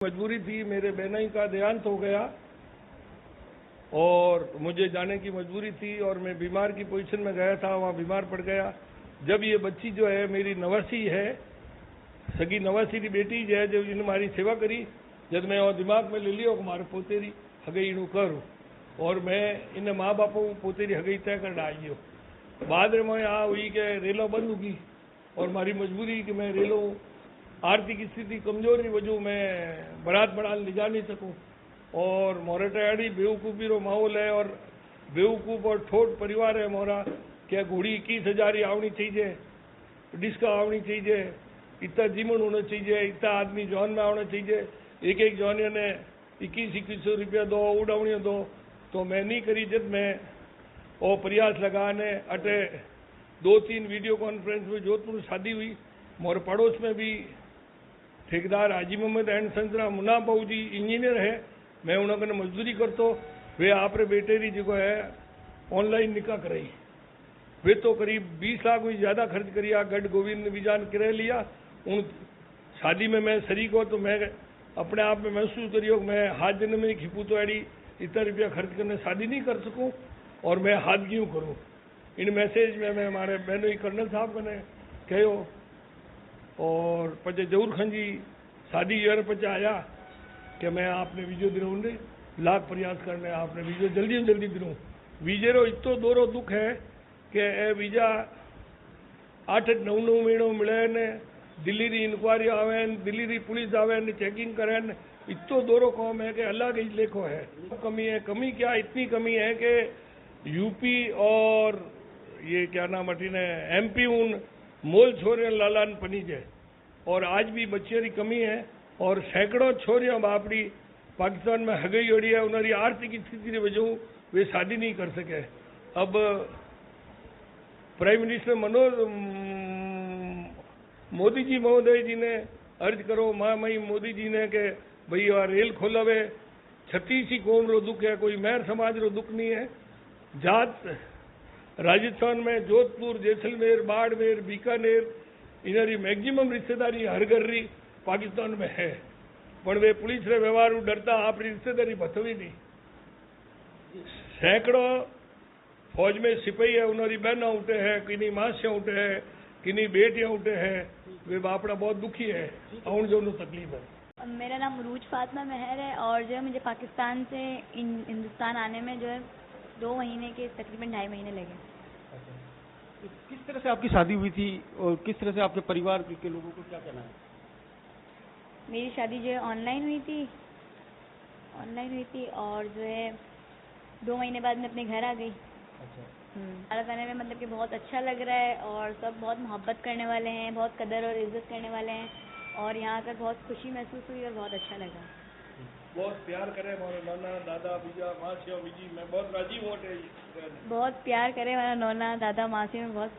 मजबूरी थी, मेरे बहनोई का देहांत हो गया और मुझे जाने की मजबूरी थी और मैं बीमार की पोजीशन में गया था, वहाँ बीमार पड़ गया। जब ये बच्ची जो है मेरी नवासी है, सगी नवासी की बेटी जो है, जब इन्हें हमारी सेवा करी, जब मैं वो दिमाग में ले लियो कि मारे पोतेरी हगई इनू करूँ और मैं इन माँ बापों पोतेरी हगई तय कर आइयो। बाद में आ हुई के रेलो बंद होगी और मारी मजबूरी कि मैं रेलो आर्थिक स्थिति कमजोर की वजह मैं बारात बढ़ा ले जा नहीं सकूं और मोरटाड़ी बेवकूफ़ी रो माहौल है और बेवकूफ़ और ठोट परिवार है मोरा। क्या घोड़ी 21,000 ही आवनी चाहिए, डिस्का आवनी चाहिए, इतना जीवन होना चाहिए, इतना आदमी जॉन में आना चाहिए, एक एक जॉनिया ने 21-21 रुपया दो उड़ावनी दो। तो मैं नहीं करी। जब मैं और प्रयास लगाने अटे 2-3 वीडियो कॉन्फ्रेंस में जोधपुर शादी हुई, मोर पड़ोस में भी ठेकेदार हाजी मोहम्मद एंड संतरा मुना बाबू जी इंजीनियर है, मैं उन्होंने मजदूरी करतो, वे आपरे बेटे री जो है ऑनलाइन निकाह कराई। वे तो करीब 20 लाख हुई, ज़्यादा खर्च करिया, गढ़ गोविंद ने विजान किराया लिया। उन शादी में मैं शरीक हो तो मैं अपने आप में महसूस करियो कि मैं हाथ जन्म में खिपू तो एडी इतना रुपया खर्च करने शादी नहीं कर सकूं और मैं हाथ क्यों करूं। इन मैसेज में मैं हमारे बहनोई कर्नल साहब ने कहो और पचे जहूर खान जी शादी यर पचे आया कि मैं आपने वीडियो दिनों लाख प्रयास करने आपने वीडियो जल्दी से जल्दी दिनों। वीजे रो इतो दोरो दुख है कि ए वीजा 8-9 महीनों मिले ने दिल्ली री इंक्वायरी आवे, दिल्ली री पुलिस आवे ने चेकिंग करे, इतो दोरो कौम है कि अलग ही लेखो है। कमी है, कमी क्या इतनी कमी है कि यूपी और ये क्या नाम अटीने एमपी उन मोल छोरे लालान पनीजे और आज भी बच्चे की कमी है और सैकड़ों छोरियां बापड़ी पाकिस्तान में हगई ओड़ी है। उन्होंने आर्थिक स्थिति की वजह वे शादी नहीं कर सके। अब प्राइम मिनिस्टर मोदी जी महोदय जी ने अर्ज करो मई मोदी जी ने कि भाई आ रेल खोलावे, 36 कौम रो दुख है, कोई मेहर समाज रो दुख नहीं है। जात राजस्थान में जोधपुर, जैसलमेर, बाड़मेर, बीकानेर इनरी मैक्सिमम रिश्तेदारी हर घर री पाकिस्तान में है, पर वे पुलिस रे व्यवहार डरता अपनी रिश्तेदारी बतवी नहीं। सैकड़ों फौज में सिपाही है, उन्होंने बहना उठे हैं, किन्हीं मासियाँ उठे हैं, किन्हीं बेटियाँ उठे हैं, वे बापड़ा बहुत दुखी है, आउन जो तकलीफ है। मेरा नाम रूज फातिमा मेहर है और जो है मुझे पाकिस्तान से हिंदुस्तान आने में जो है 2 महीने के तकरीबन 2.5 महीने लगे। किस तरह से आपकी शादी हुई थी और किस तरह से आपके परिवार के लोगों को क्या कहना है? मेरी शादी जो है ऑनलाइन हुई थी और जो है 2 महीने बाद मैं अपने घर आ गई। भारत आने में मतलब कि बहुत अच्छा लग रहा है और सब बहुत मोहब्बत करने वाले हैं, बहुत कदर और इज्जत करने वाले हैं और यहाँ आकर बहुत खुशी महसूस हुई और बहुत अच्छा लगा। बहुत प्यार करे हमारे नाना दादा बीजा मासिया बीजी, मैं बहुत राजी हूँ। बहुत प्यार करे हमारा नौना दादा मासी में बहुत खुश